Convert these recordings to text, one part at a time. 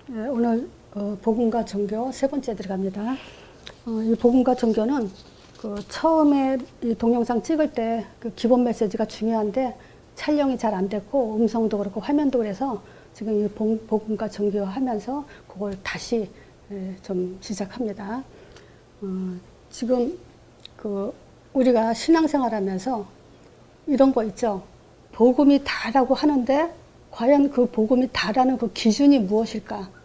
네, 오늘 복음과 종교 세 번째 들어갑니다. 이 복음과 종교는 처음에 이 동영상 찍을 때 그 기본 메시지가 중요한데 촬영이 잘 안 됐고 음성도 그렇고 화면도 그래서 지금 이 복음과 종교 하면서 그걸 다시 좀 시작합니다. 지금 우리가 신앙생활하면서 이런 거 있죠. 복음이 다라고 하는데 과연 그 복음이 다라는 그 기준이 무엇일까?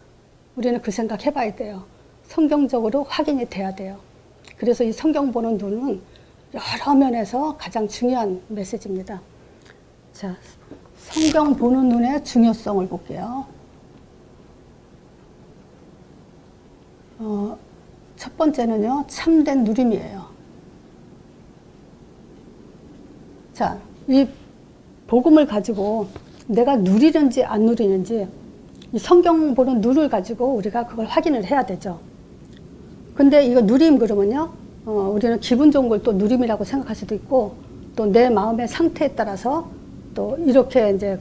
우리는 그 생각 해봐야 돼요. 성경적으로 확인이 돼야 돼요. 그래서 이 성경 보는 눈은 여러 면에서 가장 중요한 메시지입니다. 자, 성경 보는 눈의 중요성을 볼게요. 첫 번째는요, 참된 누림이에요. 자, 이 복음을 가지고 내가 누리는지 안 누리는지 이 성경 보는 눈을 가지고 우리가 그걸 확인을 해야 되죠. 근데 이거 누림 그러면요, 우리는 기분 좋은 걸 또 누림이라고 생각할 수도 있고, 또 내 마음의 상태에 따라서 또 이렇게 이제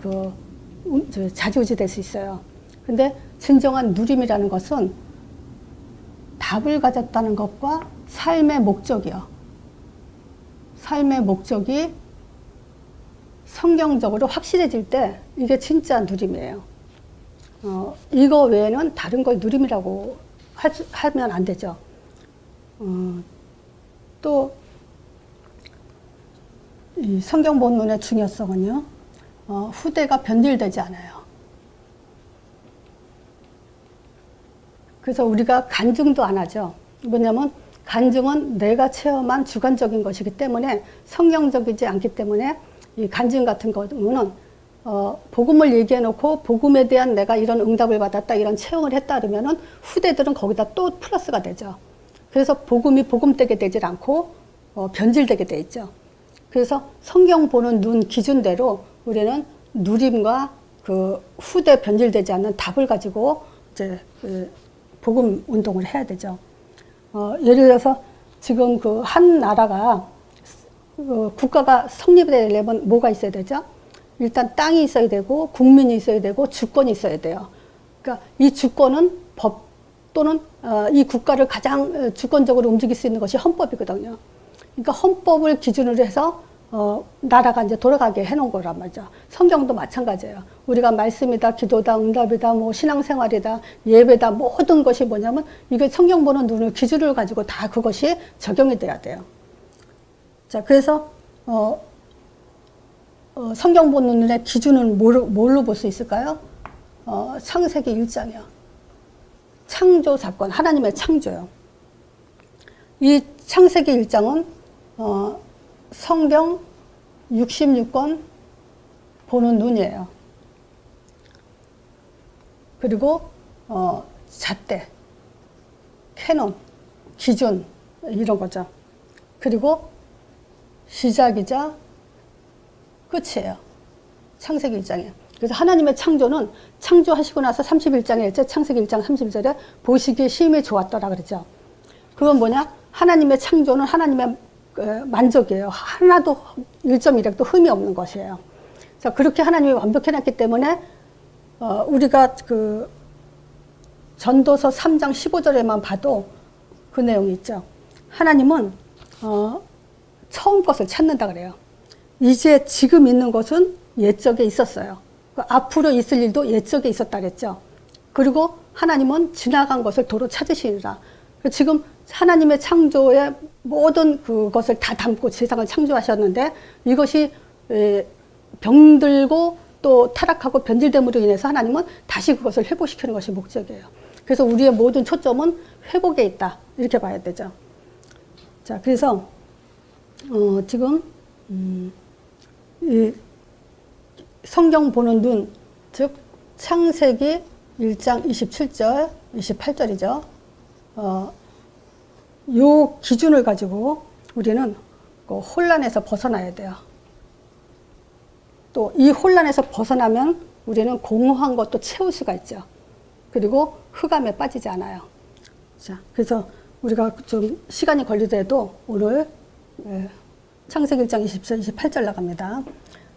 좌지우지 될 수 있어요. 근데 진정한 누림이라는 것은 답을 가졌다는 것과 삶의 목적이요. 삶의 목적이 성경적으로 확실해질 때 이게 진짜 누림이에요. 이거 외에는 다른 걸 누림이라고 하면 안 되죠. 또 이 성경 본문의 중요성은요, 후대가 변질되지 않아요. 그래서 우리가 간증도 안 하죠. 뭐냐면 간증은 내가 체험한 주관적인 것이기 때문에 성경적이지 않기 때문에 이 간증 같은 거는 복음을 얘기해 놓고 복음에 대한 내가 이런 응답을 받았다, 이런 체험을 했다 그러면은 후대들은 거기다 또 플러스가 되죠. 그래서 복음이 복음되게 되질 않고 변질되게 돼 있죠. 그래서 성경 보는 눈 기준대로 우리는 누림과 그 후대 변질되지 않는 답을 가지고 이제 복음 운동을 해야 되죠. 예를 들어서 지금 한 나라가 국가가 성립되려면 뭐가 있어야 되죠? 일단 땅이 있어야 되고 국민이 있어야 되고 주권이 있어야 돼요. 그러니까 이 주권은 법 또는 이 국가를 가장 주권적으로 움직일 수 있는 것이 헌법이거든요. 그러니까 헌법을 기준으로 해서 나라가 이제 돌아가게 해놓은 거란 말이죠. 성경도 마찬가지예요. 우리가 말씀이다, 기도다, 응답이다, 뭐 신앙생활이다, 예배다, 모든 것이 뭐냐면 이게 성경 보는 눈을 기준을 가지고 다 그것이 적용이 돼야 돼요. 자, 그래서 성경 보는 눈의 기준은 뭘로 볼 수 있을까요? 창세기 1장이요. 창조 사건, 하나님의 창조요. 이 창세기 1장은 성경 66권 보는 눈이에요. 그리고 잣대, 캐논, 기준 이런 거죠. 그리고 시작이자 끝이에요. 창세기 1장에. 그래서 하나님의 창조는 창조하시고 나서 31장에 했죠. 창세기 1장 31절에 보시기에 심히 좋았더라 그랬죠. 그건 뭐냐? 하나님의 창조는 하나님의 만족이에요. 하나도 1.1핵도 흠이 없는 것이에요. 자, 그렇게 하나님이 완벽해놨기 때문에 우리가 전도서 3장 15절에만 봐도 그 내용이 있죠. 하나님은 처음 것을 찾는다 그래요. 이제 지금 있는 것은 옛적에 있었어요. 앞으로 있을 일도 옛적에 있었다 그랬죠. 그리고 하나님은 지나간 것을 도로 찾으시니라. 지금 하나님의 창조의 모든 그것을 다 담고 세상을 창조하셨는데 이것이 병들고 또 타락하고 변질됨으로 인해서 하나님은 다시 그것을 회복시키는 것이 목적이에요. 그래서 우리의 모든 초점은 회복에 있다. 이렇게 봐야 되죠. 자, 그래서 지금 이 성경 보는 눈, 즉 창세기 1장 27절, 28절이죠. 요 기준을 가지고 우리는 혼란에서 벗어나야 돼요. 또 이 혼란에서 벗어나면 우리는 공허한 것도 채울 수가 있죠. 그리고 흑암에 빠지지 않아요. 자, 그래서 우리가 좀 시간이 걸리더라도 오늘 창세기 1장 27, 28절 나갑니다.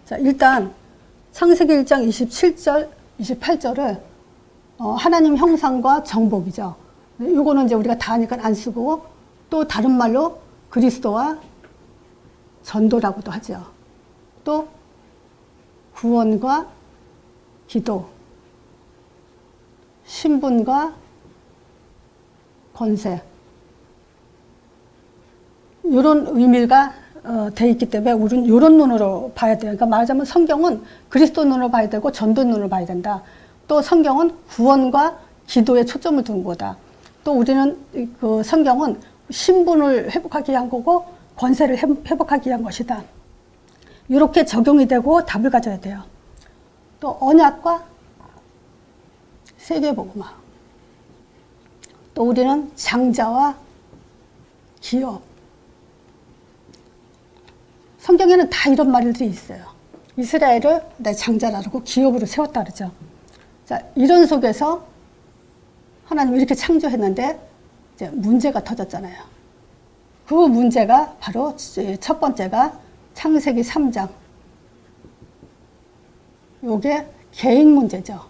자, 일단 창세기 1장 27절, 28절을 하나님 형상과 정복이죠. 요거는 이제 우리가 다 하니까 안 쓰고, 또 다른 말로 그리스도와 전도라고도 하죠. 또 구원과 기도, 신분과 권세, 이런 의미가 돼 있기 때문에 우리는 이런 눈으로 봐야 돼요. 그러니까 말하자면 성경은 그리스도 눈으로 봐야 되고 전도 눈으로 봐야 된다. 또 성경은 구원과 기도에 초점을 둔 거다. 또 우리는 그 성경은 신분을 회복하기 위한 거고 권세를 회복하기 위한 것이다. 이렇게 적용이 되고 답을 가져야 돼요. 또 언약과 세계복음화. 또 우리는 장자와 기업. 성경에는 다 이런 말들이 있어요. 이스라엘을 내 장자라고 기업으로 세웠다 그러죠. 자, 이런 속에서 하나님이 이렇게 창조했는데 이제 문제가 터졌잖아요. 그 문제가 바로 첫 번째가 창세기 3장. 요게 개인 문제죠.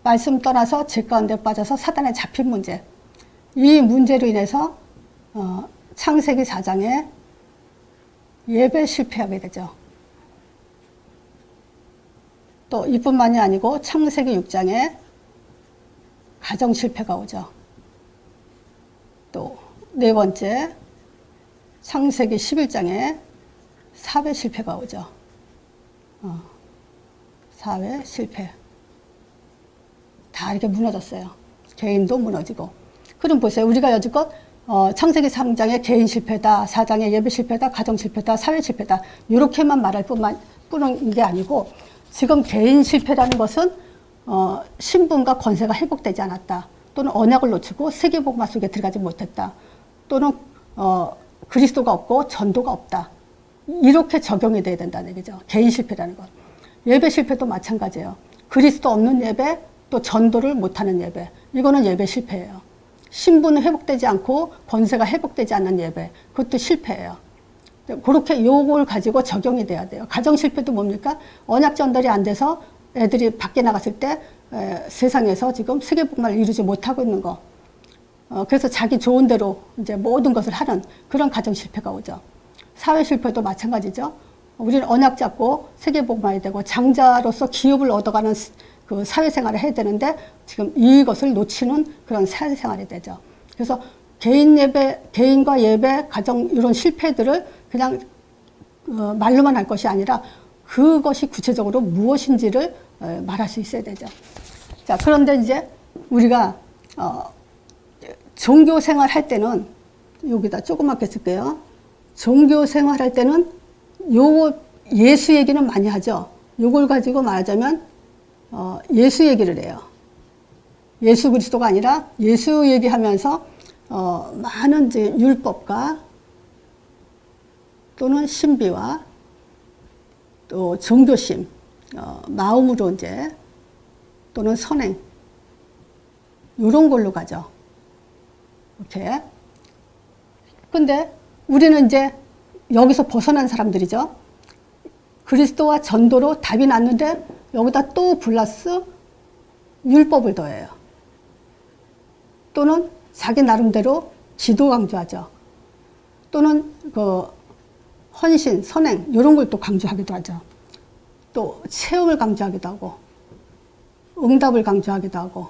말씀 떠나서 죄 가운데 빠져서 사단에 잡힌 문제. 이 문제로 인해서 창세기 4장에 예배 실패하게 되죠. 또 이뿐만이 아니고 창세기 6장에 가정 실패가 오죠. 또 네 번째 창세기 11장에 사회 실패가 오죠. 사회 실패. 다 이렇게 무너졌어요. 개인도 무너지고. 그럼 보세요. 우리가 여지껏 창세기 3장에 개인 실패다, 4장에 예배 실패다, 가정 실패다, 사회 실패다 이렇게만 말할 뿐인 게 아니고 지금 개인 실패라는 것은 신분과 권세가 회복되지 않았다. 또는 언약을 놓치고 세계복음화 속에 들어가지 못했다. 또는 그리스도가 없고 전도가 없다. 이렇게 적용이 돼야 된다는 얘기죠. 개인 실패라는 것. 예배 실패도 마찬가지예요. 그리스도 없는 예배, 또 전도를 못하는 예배. 이거는 예배 실패예요. 신분은 회복되지 않고 권세가 회복되지 않는 예배. 그것도 실패예요. 그렇게 요걸 가지고 적용이 돼야 돼요. 가정 실패도 뭡니까? 언약 전달이 안 돼서 애들이 밖에 나갔을 때 세상에서 지금 세계복음화를 이루지 못하고 있는 거. 그래서 자기 좋은 대로 이제 모든 것을 하는 그런 가정 실패가 오죠. 사회 실패도 마찬가지죠. 우리는 언약 잡고 세계복음화해야 되고 장자로서 기업을 얻어가는 그 사회생활을 해야 되는데 지금 이것을 놓치는 그런 사회생활이 되죠. 그래서 개인과 예배, 가정 이런 실패들을 그냥 말로만 할 것이 아니라 그것이 구체적으로 무엇인지를 말할 수 있어야 되죠. 자, 그런데 이제 우리가 종교 생활 할 때는 여기다 조그맣게 쓸게요. 종교 생활 할 때는 요 예수 얘기는 많이 하죠. 요걸 가지고 말하자면 예수 얘기를 해요. 예수 그리스도가 아니라 예수 얘기하면서 많은 이제 율법과 또는 신비와 또 종교심, 마음으로 이제 또는 선행 이런 걸로 가죠. 이렇게. 근데 우리는 이제 여기서 벗어난 사람들이죠. 그리스도와 전도로 답이 났는데 여기다 또 플러스 율법을 더해요. 또는 자기 나름대로 지도 강조하죠. 또는 그 헌신, 선행 이런 걸 또 강조하기도 하죠. 또 체험을 강조하기도 하고 응답을 강조하기도 하고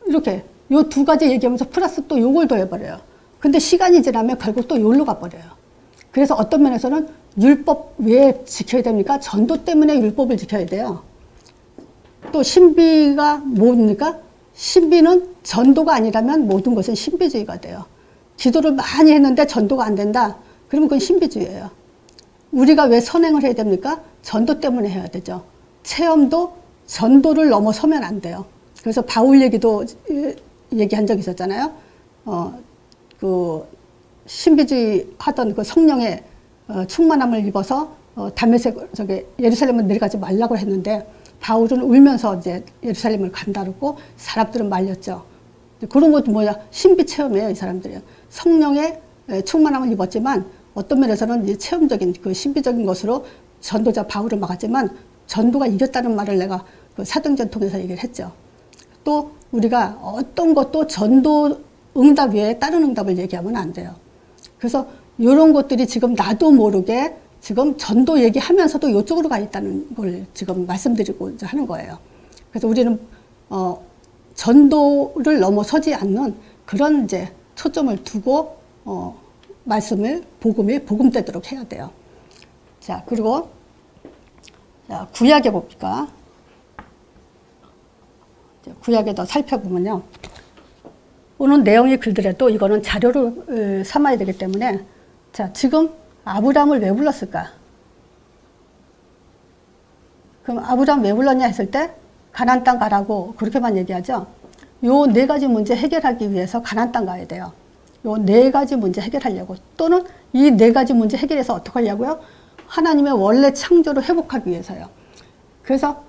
이렇게 요 두 가지 얘기하면서 플러스 또 요걸 더해버려요. 근데 시간이 지나면 결국 또 요로 가버려요. 그래서 어떤 면에서는 율법 왜 지켜야 됩니까? 전도 때문에 율법을 지켜야 돼요. 또 신비가 뭡니까? 신비는 전도가 아니라면 모든 것은 신비주의가 돼요. 기도를 많이 했는데 전도가 안 된다. 그러면 그건 신비주의예요. 우리가 왜 선행을 해야 됩니까? 전도 때문에 해야 되죠. 체험도 전도를 넘어서면 안 돼요. 그래서 바울 얘기도 얘기한 적이 있었잖아요. 그 신비주의 하던 그 성령의 충만함을 입어서 다메섹 예루살렘을 내려가지 말라고 했는데 바울은 울면서 이제 예루살렘을 간다고 사람들은 말렸죠. 그런 것도 뭐야? 신비 체험이에요, 이 사람들이요. 성령의 충만함을 입었지만 어떤 면에서는 이제 체험적인 그 신비적인 것으로 전도자 바울을 막았지만 전도가 이겼다는 말을 내가 그 사도행전 통해서 얘기를 했죠. 또 우리가 어떤 것도 전도 응답 외에 다른 응답을 얘기하면 안 돼요. 그래서 이런 것들이 지금 나도 모르게 지금 전도 얘기하면서도 이쪽으로 가 있다는 걸 지금 말씀드리고 하는 거예요. 그래서 우리는 전도를 넘어서지 않는 그런 이제 초점을 두고 말씀을 복음이 복음되도록 해야 돼요. 자, 그리고 자, 구약에 봅니까? 구약에 더 살펴보면요. 오늘 내용이 길더라도 이거는 자료를 삼아야 되기 때문에 자, 지금 아브라함을 왜 불렀을까? 그럼 아브라함 왜 불렀냐 했을 때 가나안 땅 가라고 그렇게만 얘기하죠. 요 네 가지 문제 해결하기 위해서 가나안 땅 가야 돼요. 요 네 가지 문제 해결하려고 또는 이 네 가지 문제 해결해서 어떻게 하려고요? 하나님의 원래 창조를 회복하기 위해서요. 그래서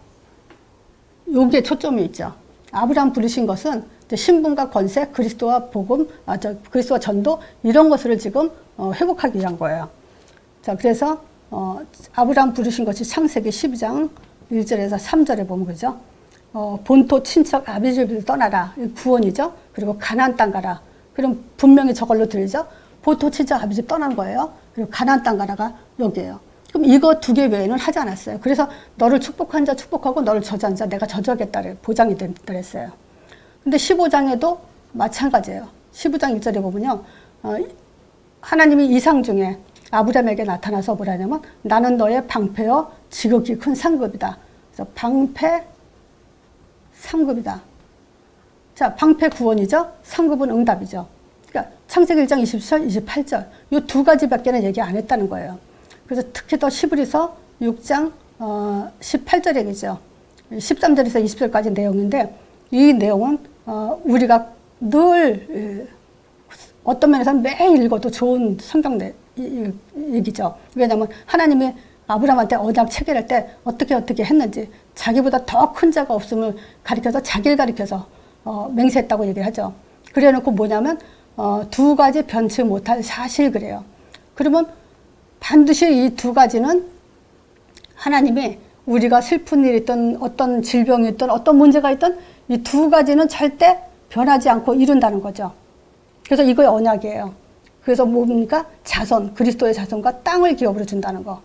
여기에 초점이 있죠. 아브라함 부르신 것은 신분과 권세, 그리스도와 복음, 그리스도와 전도 이런 것을 지금 회복하기 위한 거예요. 자, 그래서 아브라함 부르신 것이 창세기 12장 1절에서 3절에 보면 그죠? 본토 친척 아비집을 떠나라. 구원이죠. 그리고 가나안 땅 가라. 그럼 분명히 저걸로 들리죠. 본토 친척 아비집 떠난 거예요. 그리고 가나안 땅 가라가 여기에요. 그럼 이거 두 개 외에는 하지 않았어요. 그래서 너를 축복한 자 축복하고 너를 저주한 자 내가 저주하겠다 보장이 된다 했어요. 근데 15장에도 마찬가지예요. 15장 1절에 보면요. 하나님이 이상 중에 아브라함에게 나타나서 뭐라냐면 나는 너의 방패여 지극히 큰 상급이다. 그래서 방패 상급이다. 자, 방패 구원이죠. 상급은 응답이죠. 그러니까 창세기 1장 27절, 28절 이 두 가지밖에는 얘기 안 했다는 거예요. 그래서 특히 더 히브리서 6장 18절 얘기죠. 13절에서 20절까지 내용인데 이 내용은 우리가 늘 어떤 면에서는 매일 읽어도 좋은 성경 얘기죠. 왜냐하면 하나님이 아브라함한테 언약 체결할 때 어떻게 했는지 자기보다 더 큰 자가 없음을 가리켜서 자기를 가리켜서 맹세했다고 얘기를 하죠. 그래 놓고 뭐냐면 두 가지 변치 못할 사실 그래요. 그러면 반드시 이 두 가지는 하나님이 우리가 슬픈 일이 있든 어떤 질병이 있든 어떤 문제가 있든 이 두 가지는 절대 변하지 않고 이룬다는 거죠. 그래서 이거의 언약이에요. 그래서 뭡니까? 자손, 그리스도의 자손과 땅을 기업으로 준다는 거.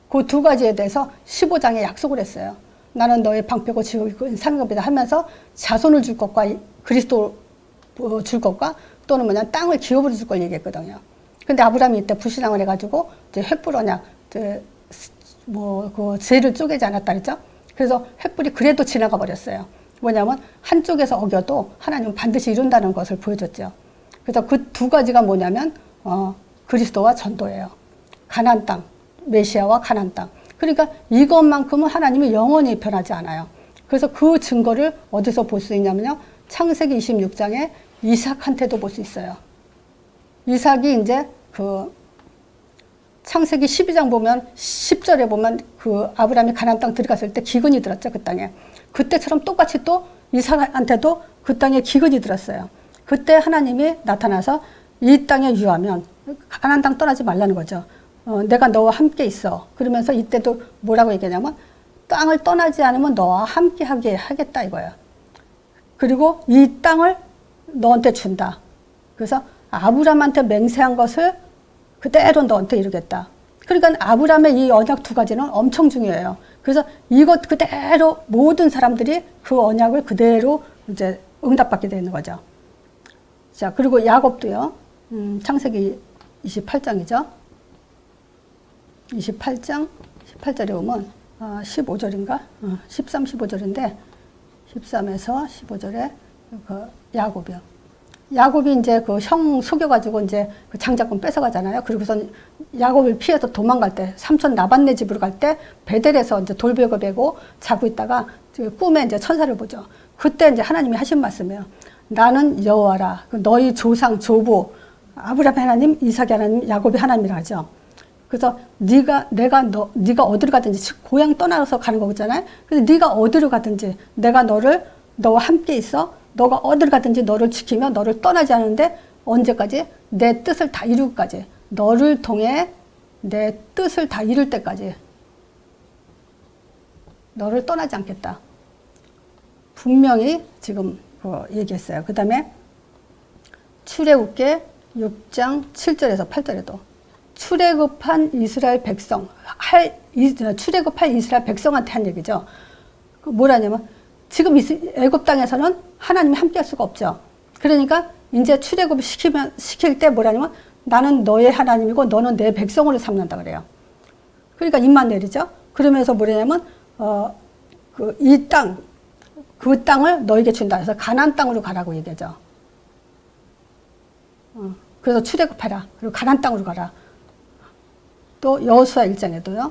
그 두 가지에 대해서 15장에 약속을 했어요. 나는 너의 방패고 지극히 상급이다 하면서 자손을 줄 것과 그리스도 줄 것과 또는 뭐냐 땅을 기업으로 줄 걸 얘기했거든요. 근데 아브라함이 이때 불신앙을 해가지고 이제 횃불 언약 그 죄를 쪼개지 않았다 그랬죠. 그래서 횃불이 그래도 지나가 버렸어요. 뭐냐면 한쪽에서 어겨도 하나님은 반드시 이룬다는 것을 보여줬죠. 그래서 그 두 가지가 뭐냐면 그리스도와 전도예요. 가나안 땅, 메시아와 가나안 땅. 그러니까 이것만큼은 하나님이 영원히 변하지 않아요. 그래서 그 증거를 어디서 볼 수 있냐면요. 창세기 26장에 이삭한테도 볼 수 있어요. 이삭이 이제 그 창세기 12장 보면 10절에 보면 그 아브라함이 가나안 땅 들어갔을 때 기근이 들었죠. 그 땅에. 그때처럼 똑같이 또 이삭한테도 그 땅에 기근이 들었어요. 그때 하나님이 나타나서 이 땅에 유하면 가나안 땅 떠나지 말라는 거죠. 내가 너와 함께 있어. 그러면서 이때도 뭐라고 얘기하냐면 땅을 떠나지 않으면 너와 함께 하게 하겠다 이거예요. 그리고 이 땅을 너한테 준다. 그래서 아브라함한테 맹세한 것을 그대로 너한테 이루겠다. 그러니까 아브라함의 이 언약 두 가지는 엄청 중요해요. 그래서 이것 그대로 모든 사람들이 그 언약을 그대로 이제 응답받게 되는 거죠. 자, 그리고 야곱도요. 창세기 28장이죠. 28장 18절에 보면 15절인가? 13, 15절인데 13에서 15절에 그 야곱이요. 야곱이 이제 그 형 속여가지고 이제 그 장자권 뺏어가잖아요. 그리고선 야곱을 피해서 도망갈 때 삼촌 라반네 집으로 갈 때 베델에서 이제 돌벽을 베고 자고 있다가 꿈에 이제 천사를 보죠. 그때 이제 하나님이 하신 말씀이에요. 나는 여호와라. 너희 조상 조부 아브라함 하나님, 이삭의 하나님, 야곱의 하나님이라 하죠. 그래서 네가 어디로 가든지 고향 떠나서 가는 거잖아요. 그래서 네가 어디로 가든지 내가 너와 함께 있어. 너가 어딜 가든지 너를 지키며 너를 떠나지 않는데 언제까지? 내 뜻을 다 이루기까지. 너를 통해 내 뜻을 다 이룰 때까지. 너를 떠나지 않겠다. 분명히 지금 얘기했어요. 그 다음에 출애굽기 6장 7절에서 8절에도 출애굽한 이스라엘 백성, 출애굽할 이스라엘 백성한테 한 얘기죠. 뭐라냐면 지금 애굽 땅에서는 하나님이 함께 할 수가 없죠. 그러니까 이제 출애굽을 시킬 때 뭐라냐면 나는 너의 하나님이고 너는 내 백성으로 삼는다 그래요. 그러니까 입만 내리죠. 그러면서 뭐냐면 그 땅을 너에게 준다 해서 가나안 땅으로 가라고 얘기하죠. 그래서 출애굽해라. 그리고 가나안 땅으로 가라. 또 여호수아 1장에도요.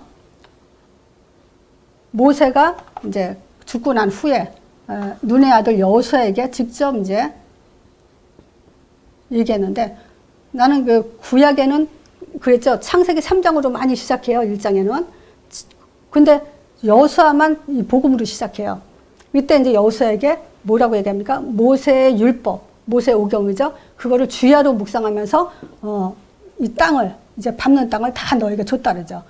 모세가 이제 죽고 난 후에 눈의 아들 여호수아에게 직접 이제 얘기했는데 나는 그 구약에는 그랬죠. 창세기 3장으로 많이 시작해요. 1장에는. 근데 여호수아만 이 복음으로 시작해요. 이때 이제 여호수아에게 뭐라고 얘기합니까? 모세의 율법, 모세의 오경이죠. 그거를 주야로 묵상하면서 이 땅을 이제 밟는 땅을 다 너에게 줬다 그러죠.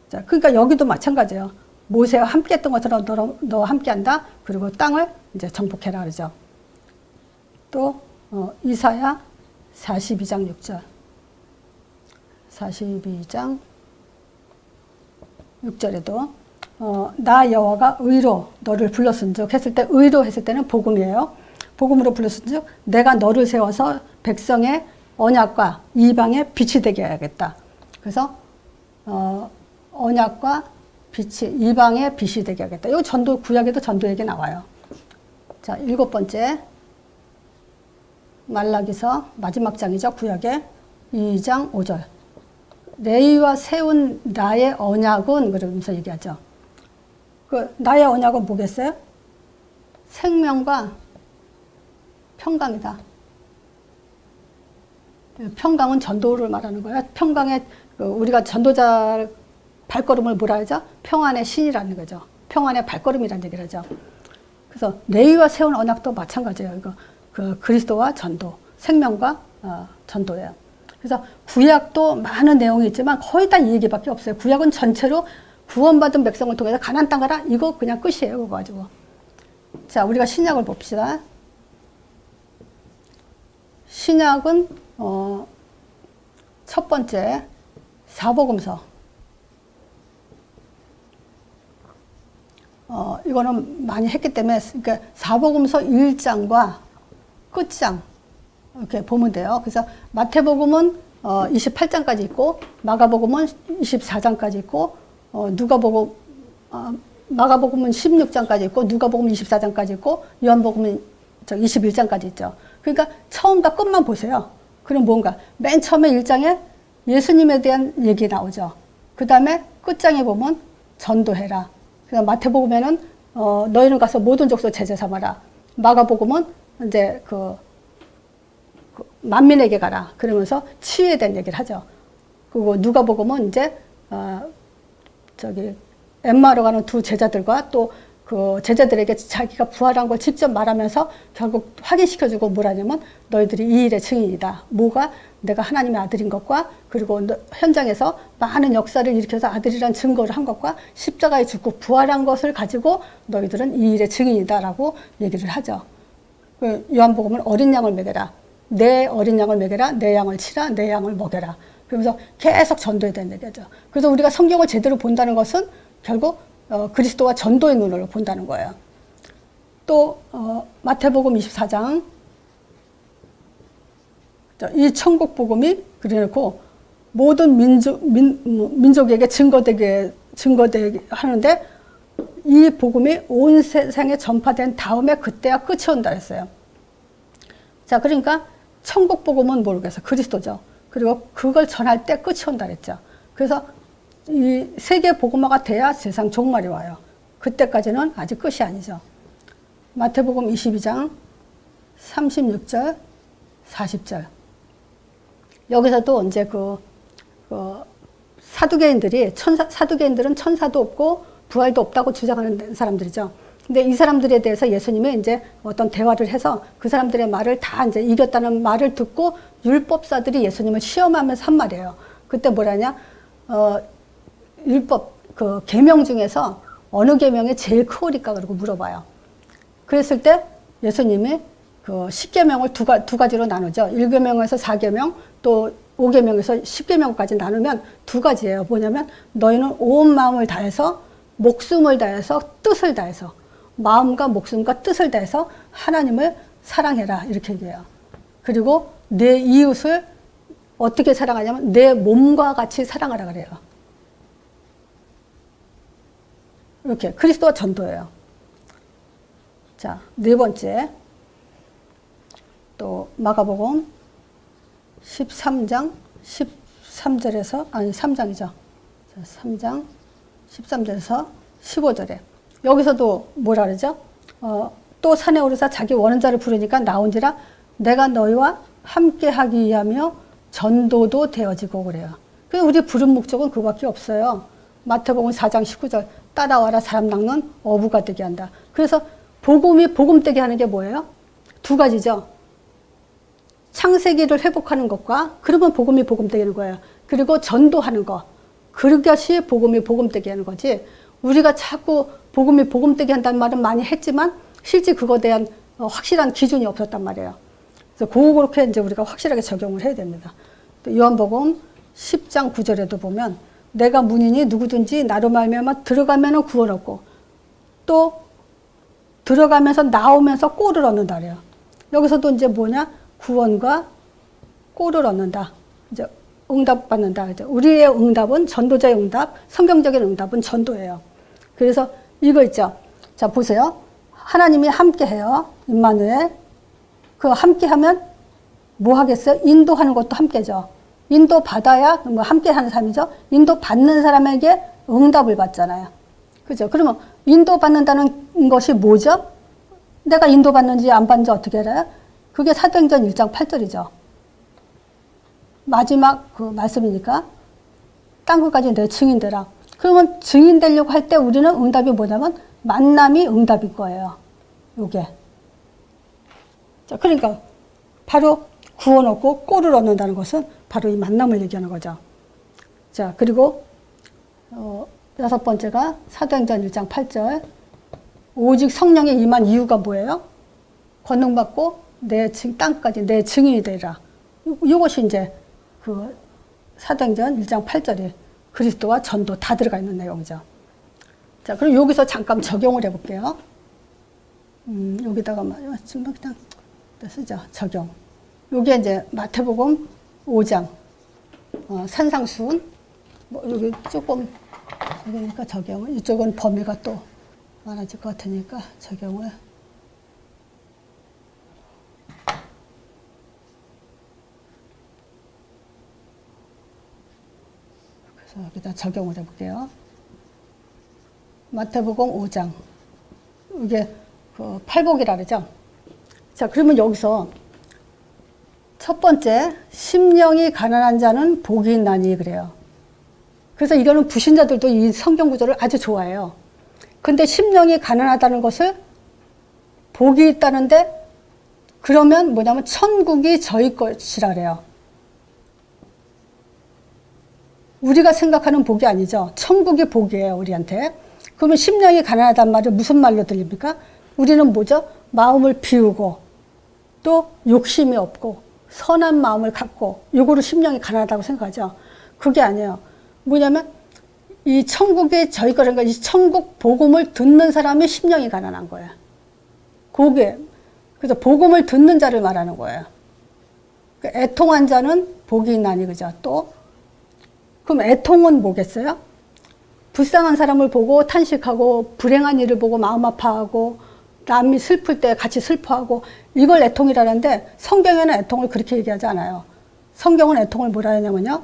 자, 그러니까 여기도 마찬가지예요. 모세와 함께했던 것처럼 너와 함께한다. 그리고 땅을 이제 정복해라 그러죠. 또 이사야 42장 6절. 42장 6절에도 나 여호와가 의로 너를 불렀은즉 했을 때 의로 했을 때는 복음이에요. 복음으로 불렀은즉 내가 너를 세워서 백성의 언약과 이방의 빛이 되게 해야겠다. 그래서 언약과 빛이 이방의 빛이 되게 하겠다. 이거 전도 구약에도 전도 얘기 나와요. 자, 7번째 말라기서 마지막 장이죠. 구약의 2장 5절. 레위와 세운 나의 언약은 그러면서 얘기하죠. 그 나의 언약은 뭐겠어요? 생명과 평강이다. 평강은 전도를 말하는 거야. 평강에 우리가 전도자 발걸음을 뭐라 하죠? 평안의 신이라는 거죠. 평안의 발걸음이라는 얘기를 하죠. 그래서 레위와 세운 언약도 마찬가지예요. 이거 그 그리스도와 전도, 생명과 전도예요. 그래서 구약도 많은 내용이 있지만 거의 다 이 얘기밖에 없어요. 구약은 전체로 구원받은 백성을 통해서 가나안 땅 가라. 이거 그냥 끝이에요. 그거 가지고. 자, 우리가 신약을 봅시다. 신약은 첫 번째 사복음서. 이거는 많이 했기 때문에 그러니까 사복음서 1장과 끝장 이렇게 보면 돼요. 그래서 마태복음은 28장까지 있고 마가복음은 24장까지 있고 마가복음은 16장까지 있고 누가복음은 24장까지 있고 요한복음은 21장까지 있죠. 그러니까 처음과 끝만 보세요. 그럼 뭔가 맨 처음에 1장에 예수님에 대한 얘기 나오죠. 그 다음에 끝장에 보면 전도해라. 그다음 마태복음에는 너희는 가서 모든 족속 제자 삼아라. 마가복음은 이제 그 만민에게 가라. 그러면서 치유에 대한 얘기를 하죠. 그리고 누가복음은 이제 엠마오로 가는 두 제자들과 또 그 제자들에게 자기가 부활한 걸 직접 말하면서 결국 확인시켜주고 뭐라냐면 너희들이 이 일의 증인이다. 뭐가 내가 하나님의 아들인 것과 그리고 현장에서 많은 역사를 일으켜서 아들이란 증거를 한 것과 십자가에 죽고 부활한 것을 가지고 너희들은 이 일의 증인이다라고 얘기를 하죠. 요한복음은 어린 양을 먹여라. 내 어린 양을 먹여라. 내 양을 치라. 내 양을 먹여라. 그러면서 계속 전도에 대한 얘기죠. 그래서 우리가 성경을 제대로 본다는 것은 결국 그리스도와 전도의 눈으로 본다는 거예요. 또 마태복음 24장 이 천국 복음이 그래놓고 모든 민족에게 증거되게 하는데 이 복음이 온 세상에 전파된 다음에 그때야 끝이 온다 했어요. 자, 그러니까 천국 복음은 모르겠어. 그리스도죠. 그리고 그걸 전할 때 끝이 온다 그랬죠. 그래서 이 세계 복음화가 돼야 세상 종말이 와요. 그때까지는 아직 끝이 아니죠. 마태복음 22장 36절 40절 여기서도 이제 사두개인들은 천사도 없고 부활도 없다고 주장하는 사람들이죠. 근데 이 사람들에 대해서 예수님이 이제 어떤 대화를 해서 그 사람들의 말을 다 이제 이겼다는 말을 듣고 율법사들이 예수님을 시험하면서 한 말이에요. 그때 뭐라냐? 율법 계명 중에서 어느 계명이 제일 크오리까 그러고 물어봐요. 그랬을 때 예수님이 그 십계명을 두 가지로 나누죠. 1계명에서 4계명, 또 5계명에서 10계명까지 나누면 두 가지예요. 뭐냐면 너희는 온 마음을 다해서, 목숨을 다해서, 뜻을 다해서, 마음과 목숨과 뜻을 다해서 하나님을 사랑해라, 이렇게 얘기해요. 그리고 내 이웃을 어떻게 사랑하냐면 내 몸과 같이 사랑하라 그래요. 이렇게 그리스도와 전도예요. 자, 네 번째, 또 마가복음 13장 13절에서, 아니 3장이죠. 자, 3장 13절에서 15절에 여기서도 뭐라 그러죠? 또 산에 오르사 자기 원하는 자를 부르니까 나온지라 내가 너희와 함께 하기 위하며 전도도 되어지고 그래요. 그래서 우리 부른 목적은 그거밖에 없어요. 마태복음 4장 19절 따라와라 사람 낚는 어부가 되게 한다. 그래서 복음이 복음 되게 하는 게 뭐예요? 두 가지죠. 창세기를 회복하는 것과, 그러면 복음이 복음 되게 하는 거예요. 그리고 전도하는 것, 그것이 복음이 복음 되게 하는 거지. 우리가 자꾸 복음이 복음 되게 한다는 말은 많이 했지만 실제 그거에 대한 확실한 기준이 없었단 말이에요. 그래서 그렇게 이제 우리가 확실하게 적용을 해야 됩니다. 또 요한복음 10장 9절에도 보면 내가 문이니 누구든지 나로 말미암아 들어가면은 구원 얻고 또 들어가면서 나오면서 꼴을 얻는다 그래요. 여기서도 이제 뭐냐? 구원과 꼴을 얻는다. 이제 응답 받는다. 우리의 응답은 전도자의 응답, 성경적인 응답은 전도예요. 그래서 이거 있죠. 자, 보세요. 하나님이 함께 해요. 임마누엘. 그 함께 하면 뭐 하겠어요? 인도하는 것도 함께죠. 인도 받아야 뭐 함께 하는 사람이죠. 인도 받는 사람에게 응답을 받잖아요. 그죠? 그러면 인도 받는다는 것이 뭐죠? 내가 인도 받는지 안 받는지 어떻게 알아요? 그게 사도행전 1장 8절이죠. 마지막 그 말씀이니까 땅 끝까지 내 증인 되라. 그러면 증인 되려고 할 때 우리는 응답이 뭐냐면 만남이 응답일 거예요. 요게. 자, 그러니까 바로 구원 얻고 꼴을 얻는다는 것은 바로 이 만남을 얘기하는 거죠. 자, 그리고 여섯 번째가 사도행전 1장 8절. 오직 성령이 임한 이유가 뭐예요? 권능받고 내 땅까지 내 증인이 되라. 이것이 이제 그 사도행전 1장 8절이 그리스도와 전도 다 들어가 있는 내용이죠. 자, 그럼 여기서 잠깐 적용을 해볼게요. 여기다가 그냥 쓰죠. 적용. 요게 이제 마태복음 5장 산상수훈. 뭐 여기 조금 그러니까 적용을, 이쪽은 범위가 또 많아질 것 같으니까 적용을. 그래서 여기다 적용을 해볼게요. 마태복음 5장. 이게 그 팔복이라 그러죠. 자, 그러면 여기서 첫 번째, 심령이 가난한 자는 복이 있나니 그래요. 그래서 이거는 불신자들도 이 성경 구조를 아주 좋아해요. 근데 심령이 가난하다는 것을 복이 있다는데 그러면 뭐냐면 천국이 저희 것이라 그래요. 우리가 생각하는 복이 아니죠. 천국이 복이에요, 우리한테. 그러면 심령이 가난하단 말은 무슨 말로 들립니까? 우리는 뭐죠? 마음을 비우고 또 욕심이 없고 선한 마음을 갖고 요거를 심령이 가난하다고 생각하죠. 그게 아니에요. 뭐냐면 이 천국이 저희 거라는 이 천국 복음을 듣는 사람이 심령이 가난한 거예요. 그게 그래서 복음을 듣는 자를 말하는 거예요. 애통한 자는 복이 있나니 그죠? 또 그럼 애통은 뭐겠어요? 불쌍한 사람을 보고 탄식하고 불행한 일을 보고 마음 아파하고 남이 슬플 때 같이 슬퍼하고 이걸 애통이라는데 성경에는 애통을 그렇게 얘기하지 않아요. 성경은 애통을 뭐라 하냐면요.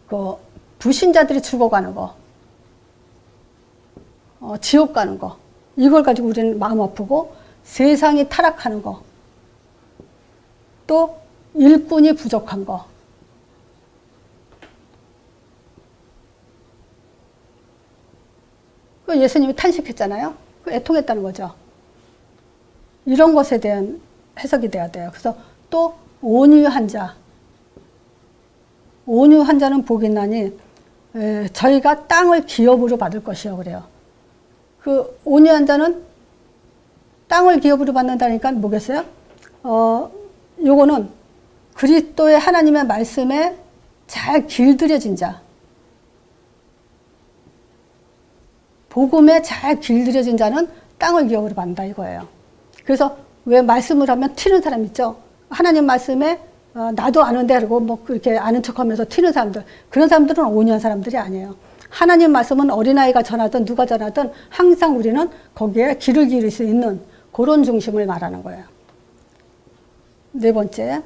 그 불신자들이 죽어가는 거, 지옥 가는 거, 이걸 가지고 우리는 마음 아프고 세상이 타락하는 거, 또 일꾼이 부족한 거, 그 예수님이 탄식했잖아요. 그 애통했다는 거죠. 이런 것에 대한 해석이 돼야 돼요. 그래서 또 온유한 자, 온유한 자는 복이 있나니 저희가 땅을 기업으로 받을 것이요 그래요. 그 온유한 자는 땅을 기업으로 받는다니까 뭐겠어요? 요거는 그리스도의 하나님의 말씀에 잘 길들여진 자, 복음에 잘 길들여진 자는 땅을 기업으로 받는다 이거예요. 그래서 왜 말씀을 하면 튀는 사람 있죠? 하나님 말씀에 나도 아는데 그러고 뭐 그렇게 아는 척하면서 튀는 사람들, 그런 사람들은 온유한 사람들이 아니에요. 하나님 말씀은 어린아이가 전하든 누가 전하든 항상 우리는 거기에 귀를 기울일 수 있는 그런 중심을 말하는 거예요. 네 번째,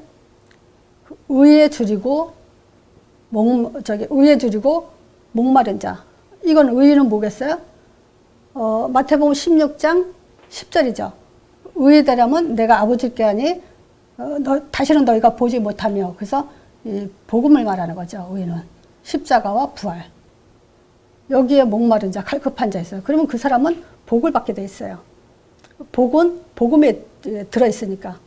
의에 줄이고 의에 줄이고 목마른 자. 이건 의는 뭐겠어요? 마태복음 16장 10절이죠. 의에 대하면 내가 아버지께 하니 다시는 너희가 보지 못하며. 그래서 이 복음을 말하는 거죠. 의는 십자가와 부활. 여기에 목마른 자, 갈급한 자 있어요. 그러면 그 사람은 복을 받게 돼 있어요. 복은 복음에 들어있으니까.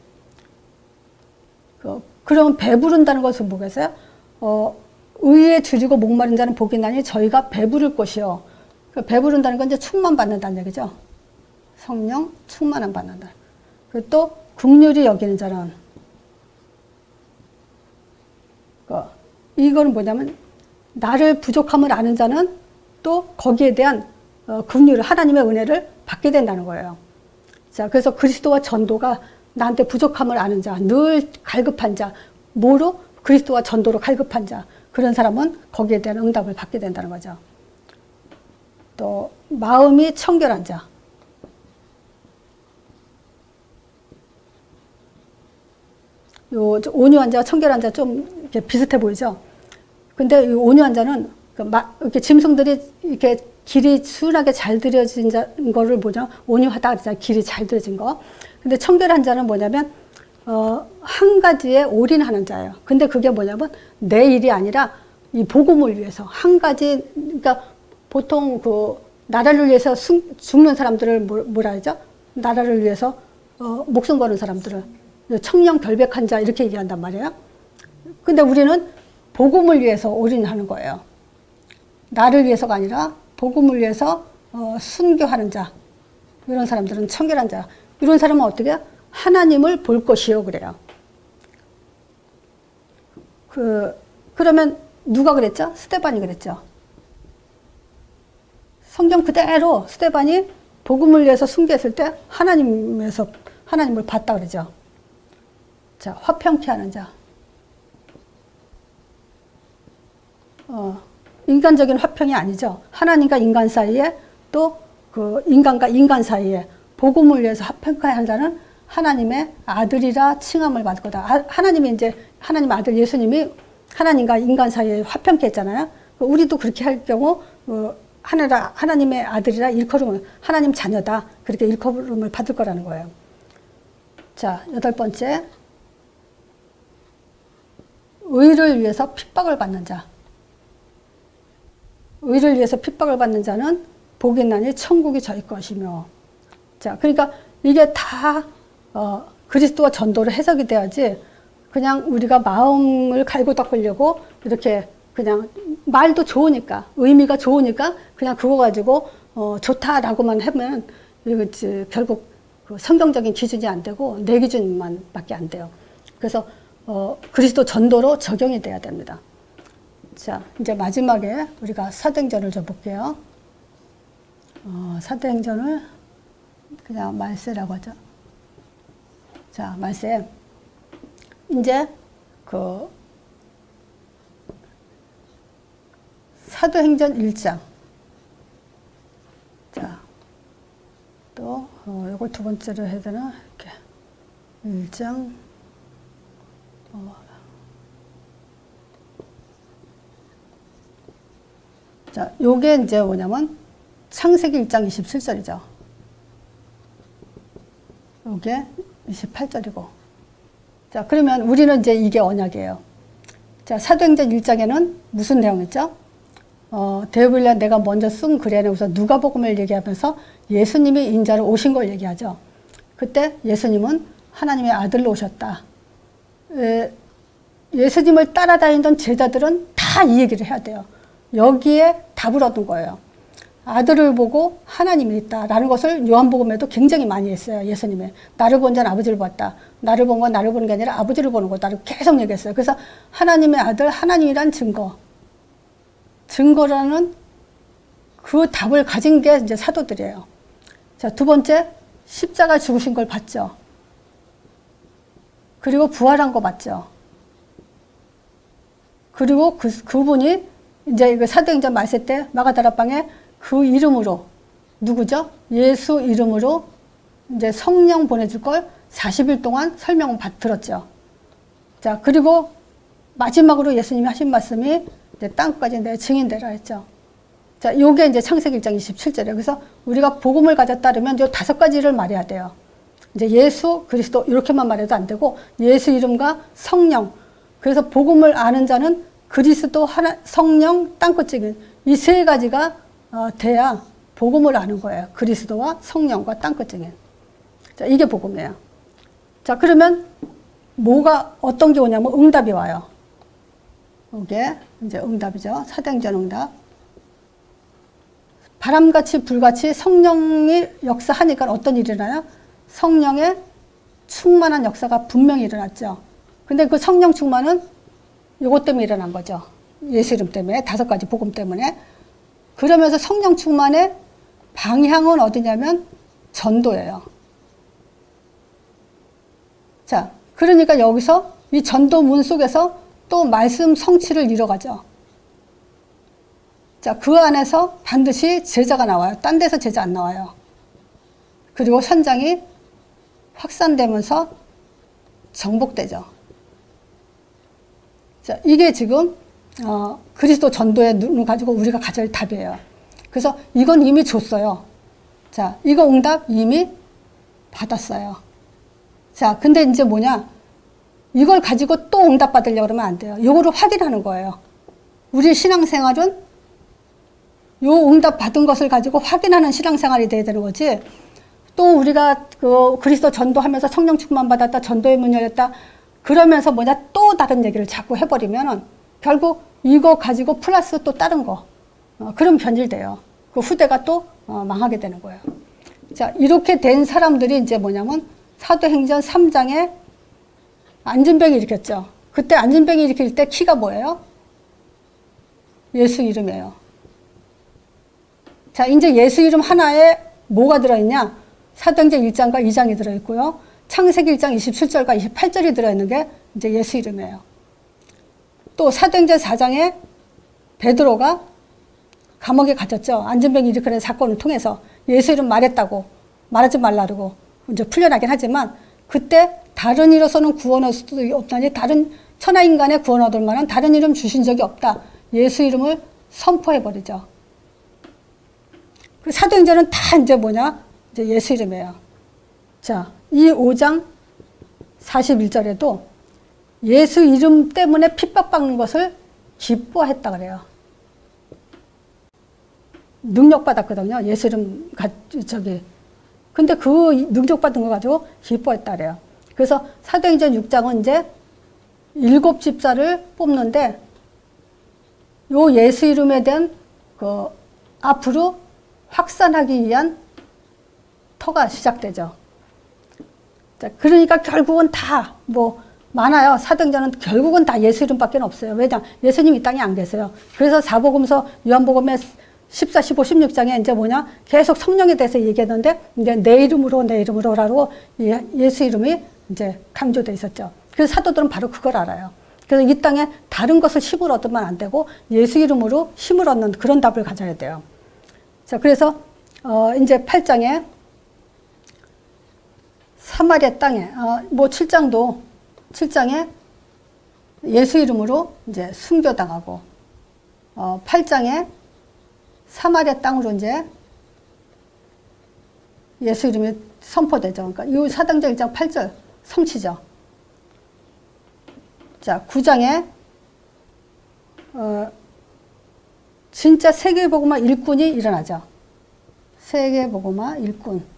그러면 배부른다는 것은 뭐겠어요? 의에 줄이고 목마른 자는 복이 나니 저희가 배부를 것이요. 배부른다는 건 이제 충만 받는다는 얘기죠. 성령 충만함 받는다. 그리고 또 긍휼히 여기는 자는 이거는 뭐냐면 나를 부족함을 아는 자는 또 거기에 대한 긍휼을, 하나님의 은혜를 받게 된다는 거예요. 자, 그래서 그리스도와 전도가 나한테 부족함을 아는 자, 늘 갈급한 자, 뭐로? 그리스도와 전도로 갈급한 자, 그런 사람은 거기에 대한 응답을 받게 된다는 거죠. 또 마음이 청결한 자, 요 온유한 자와 청결한 자 좀 이렇게 비슷해 보이죠? 근데 이 온유한 자는 이렇게 짐승들이 이렇게 길이 순하게 잘 들여진 거를 뭐냐? 온유하다 그러잖아요. 길이 잘 들여진 거. 근데 청결한 자는 뭐냐면 한 가지에 올인하는 자예요. 근데 그게 뭐냐면 내 일이 아니라 이 복음을 위해서 한 가지, 그러니까 보통 그 나라를 위해서 죽는 사람들을 뭐라 하죠? 나라를 위해서 목숨 거는 사람들을 청령 결백한 자 이렇게 얘기한단 말이에요. 근데 우리는 복음을 위해서 올인하는 거예요. 나를 위해서가 아니라 복음을 위해서 순교하는 자, 이런 사람들은 청결한 자. 이런 사람은 어떻게 해요? 하나님을 볼 것이요 그래요. 그러면 누가 그랬죠? 스데반이 그랬죠. 성경 그대로 스데반이 복음을 위해서 순교했을 때 하나님을 봤다 그러죠. 자, 화평케 하는 자. 인간적인 화평이 아니죠. 하나님과 인간 사이에 또 그 인간과 인간 사이에 복음을 위해서 화평케 하는 자는 하나님의 아들이라 칭함을 받을 거다. 하나님이 이제 하나님 아들 예수님이 하나님과 인간 사이에 화평케 했잖아요. 우리도 그렇게 할 경우 하나님의 아들이라 일컬음을 하나님 자녀다. 그렇게 일컬음을 받을 거라는 거예요. 자, 8번째. 의를 위해서 핍박을 받는 자. 의를 위해서 핍박을 받는 자는 복이 나니 천국이 저희 것이며. 자, 그러니까 이게 다 그리스도와 전도로 해석이 돼야지 그냥 우리가 마음을 갈고 닦으려고 이렇게 그냥 말도 좋으니까, 의미가 좋으니까 그냥 그거 가지고 좋다라고만 하면 이거 결국 그 성경적인 기준이 안 되고 내 기준만 밖에 안 돼요. 그래서 그리스도 전도로 적용이 돼야 됩니다. 자, 이제 마지막에 우리가 사도행전을 좀 볼게요. 사도행전을 그냥 말세라고 하죠. 자, 말세. 이제 그 사도행전 1장. 자, 또 이걸 두 번째로 해야 되나? 이렇게 1장. 자, 요게 이제 뭐냐면 창세기 1장 27절이죠. 요게 28절이고. 자, 그러면 우리는 이제 이게 언약이에요. 자, 사도행전 1장에는 무슨 내용이죠? 데오빌라 내가 먼저 쓴 글에는 우선 누가복음을 얘기하면서 예수님이 인자로 오신 걸 얘기하죠. 그때 예수님은 하나님의 아들로 오셨다. 예수님을 따라다니던 제자들은 다 이 얘기를 해야 돼요. 여기에 답을 얻은 거예요. 아들을 보고 하나님이 있다라는 것을 요한복음에도 굉장히 많이 했어요. 예수님이. 나를 본 자는 아버지를 봤다. 나를 본 건 나를 보는 게 아니라 아버지를 보는 거다라고 계속 얘기했어요. 그래서 하나님의 아들, 하나님이란 증거라는 그 답을 가진 게 이제 사도들이에요. 자, 두 번째, 십자가 죽으신 걸 봤죠. 그리고 부활한 거 봤죠. 그리고 그분이 이제 그 사도행전 말씀 때 마가다락방에 그 이름으로 누구죠? 예수 이름으로 이제 성령 보내줄 걸 40일 동안 설명을 들었죠. 자, 그리고 마지막으로 예수님이 하신 말씀이 이제 땅까지 내 증인되라 했죠. 자, 요게 이제 창세기 1장 27절이에요. 그래서 우리가 복음을 가졌다면 요 5가지를 말해야 돼요. 이제 예수, 그리스도 이렇게만 말해도 안 되고 예수 이름과 성령. 그래서 복음을 아는 자는 그리스도, 성령, 땅끝 증인 이 3가지가 돼야 복음을 아는 거예요. 그리스도와 성령과 땅끝 증인. 자, 이게 복음이에요. 자, 그러면 어떤 게 오냐면 응답이 와요. 이게 이제 응답이죠. 사도행전 응답. 바람같이 불같이 성령이 역사하니까 어떤 일이 일어나요? 성령의 충만한 역사가 분명히 일어났죠. 근데 그 성령 충만은 요것 때문에 일어난 거죠. 예수 이름 때문에, 5가지 복음 때문에. 그러면서 성령 충만의 방향은 어디냐면 전도예요. 자, 그러니까 여기서 이 전도문 속에서 또 말씀 성취를 이뤄가죠. 자, 그 안에서 반드시 제자가 나와요. 딴 데서 제자 안 나와요. 그리고 현장이 확산되면서 정복되죠. 자, 이게 지금 그리스도 전도의 눈을 가지고 우리가 가질 답이에요. 그래서 이건 이미 줬어요. 자, 이거 응답 이미 받았어요. 자, 근데 이제 뭐냐? 이걸 가지고 또 응답 받으려고 그러면 안 돼요. 이거를 확인하는 거예요. 우리 신앙생활은 요 응답 받은 것을 가지고 확인하는 신앙생활이 돼야 되는 거지. 또 우리가 그 그리스도 전도하면서 성령 충만 받았다, 전도의 문 열렸다, 그러면서 뭐냐 또 다른 얘기를 자꾸 해버리면 결국 이거 가지고 플러스 또 다른 거, 그럼 변질돼요. 그 후대가 또 망하게 되는 거예요. 자, 이렇게 된 사람들이 이제 뭐냐면 사도행전 3장에 안진병이 일으켰죠. 그때 안진병이 일으킬 때 키가 뭐예요? 예수 이름이에요. 자, 이제 예수 이름 하나에 뭐가 들어있냐? 사도행전 1장과 2장이 들어있고요. 창세기 1장 27절과 28절이 들어있는 게 이제 예수 이름이에요. 또 사도행전 4장에 베드로가 감옥에 갇혔죠. 안진병이 일으키는 사건을 통해서 예수 이름 말했다고, 말하지 말라고 이제 풀려나긴 하지만 그때 다른 이로서는 구원 얻을 수도 없다니 다른 천하인간의 구원 얻을 만한 다른 이름 주신 적이 없다. 예수 이름을 선포해버리죠. 그 사도행전은 다 이제 뭐냐? 이제 예수 이름이에요. 자, 이 5장 41절에도 예수 이름 때문에 핍박받는 것을 기뻐했다 그래요. 능력받았거든요. 예수 이름 근데 그 능력받은 거 가지고 기뻐했다 그래요. 그래서 사도행전 6장은 이제 7집사를 뽑는데 요 예수 이름에 대한 그 앞으로 확산하기 위한 터가 시작되죠. 자, 그러니까 결국은 다 뭐 많아요. 사도행전은 결국은 다 예수 이름밖에 없어요. 왜냐? 예수님 이 땅에 안 계세요. 그래서 사복음서 요한복음의 14, 15, 16장에 이제 뭐냐? 계속 성령에 대해서 얘기했는데 이제 내 이름으로라고 예수 이름이 이제 강조돼 있었죠. 그래서 사도들은 바로 그걸 알아요. 그래서 이 땅에 다른 것을 힘을 얻으면 안 되고 예수 이름으로 힘을 얻는 그런 답을 가져야 돼요. 자, 그래서 이제 8장에 사마리아 땅에 뭐 7장에 예수 이름으로 이제 순교당하고 8장에 사마리아 땅으로 이제 예수 이름이 선포되죠. 그러니까 이 사도행전 1장 8절 성취죠. 자, 9장에 진짜 세계복음화 일꾼이 일어나죠. 세계복음화 일꾼.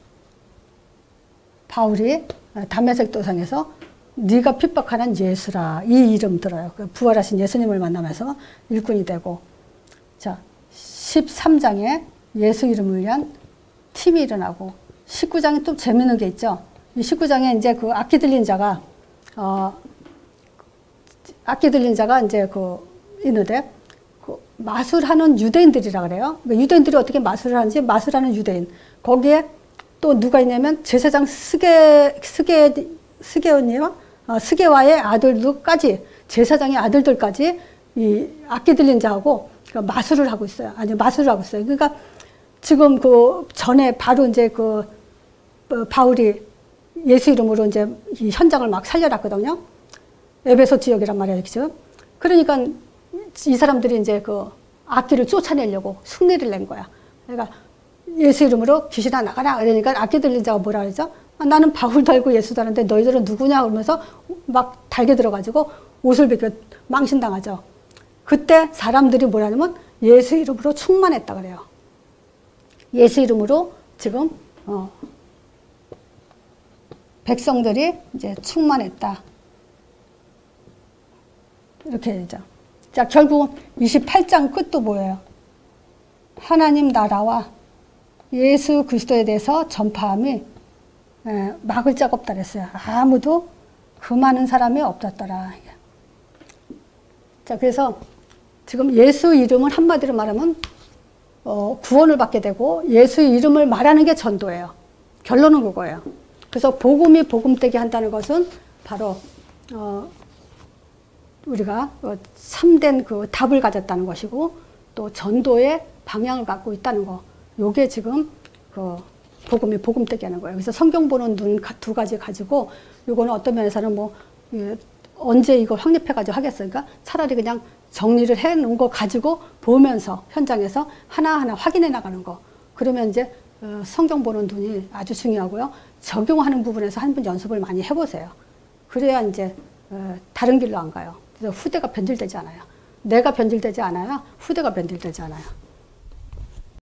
바울이 담메색 도상에서 네가 핍박하는 예수라 이 이름 들어요. 부활하신 예수님을 만나면서 일꾼이 되고. 자, 13장에 예수 이름을 위한 팀이 일어나고 19장에 또 재밌는 게 있죠. 이 19장에 이제 그 악기 들린 자가 이제 있는데 그 마술하는 유대인들이라 그래요. 그러니까 유대인들이 어떻게 마술을 하는지 마술하는 유대인. 거기에 또 누가 있냐면 제사장 스게와의 아들들까지 제사장의 아들들까지 이 악기 들린 자하고 마술을 하고 있어요. 아니 마술을 하고 있어요. 그러니까 지금 그 전에 바로 이제 바울이 예수 이름으로 이제 이 현장을 막 살려놨거든요. 에베소 지역이란 말이에요, 지금. 그러니까 이 사람들이 이제 그 악기를 쫓아내려고 흉내를 낸 거야. 그러니까 예수 이름으로 귀신아 나가라. 그러니까 악기 들린 자가 뭐라 그러죠? 나는 바울 달고 예수 다는데 너희들은 누구냐? 그러면서 막 달게 들어가지고 옷을 벗겨 망신당하죠. 그때 사람들이 뭐라냐면 예수 이름으로 충만했다 그래요. 예수 이름으로 지금 백성들이 이제 충만했다. 이렇게 되죠. 자, 결국 28장 끝도 뭐예요? 하나님 나라와 예수 그리스도에 대해서 전파함이 막을 자가 없다 그랬어요. 아무도 그 많은 사람이 없었더라. 자, 그래서 지금 예수 이름을 한마디로 말하면 구원을 받게 되고 예수 이름을 말하는 게 전도예요. 결론은 그거예요. 그래서 복음이 복음되게 한다는 것은 바로 우리가 참된 그 답을 가졌다는 것이고 또 전도의 방향을 갖고 있다는 거. 요게 지금 그 복음이 복음되게 하는 거예요. 그래서 성경 보는 눈 두 가지 가지고 요거는 어떤 면에서는 뭐 언제 이걸 확립해가지고 하겠어요. 그러니까 차라리 그냥 정리를 해놓은 거 가지고 보면서 현장에서 하나하나 확인해 나가는 거. 그러면 이제 성경 보는 눈이 아주 중요하고요. 적용하는 부분에서 한 번 연습을 많이 해보세요. 그래야 이제 다른 길로 안 가요. 그래서 후대가 변질되지 않아요. 내가 변질되지 않아야 후대가 변질되지 않아요.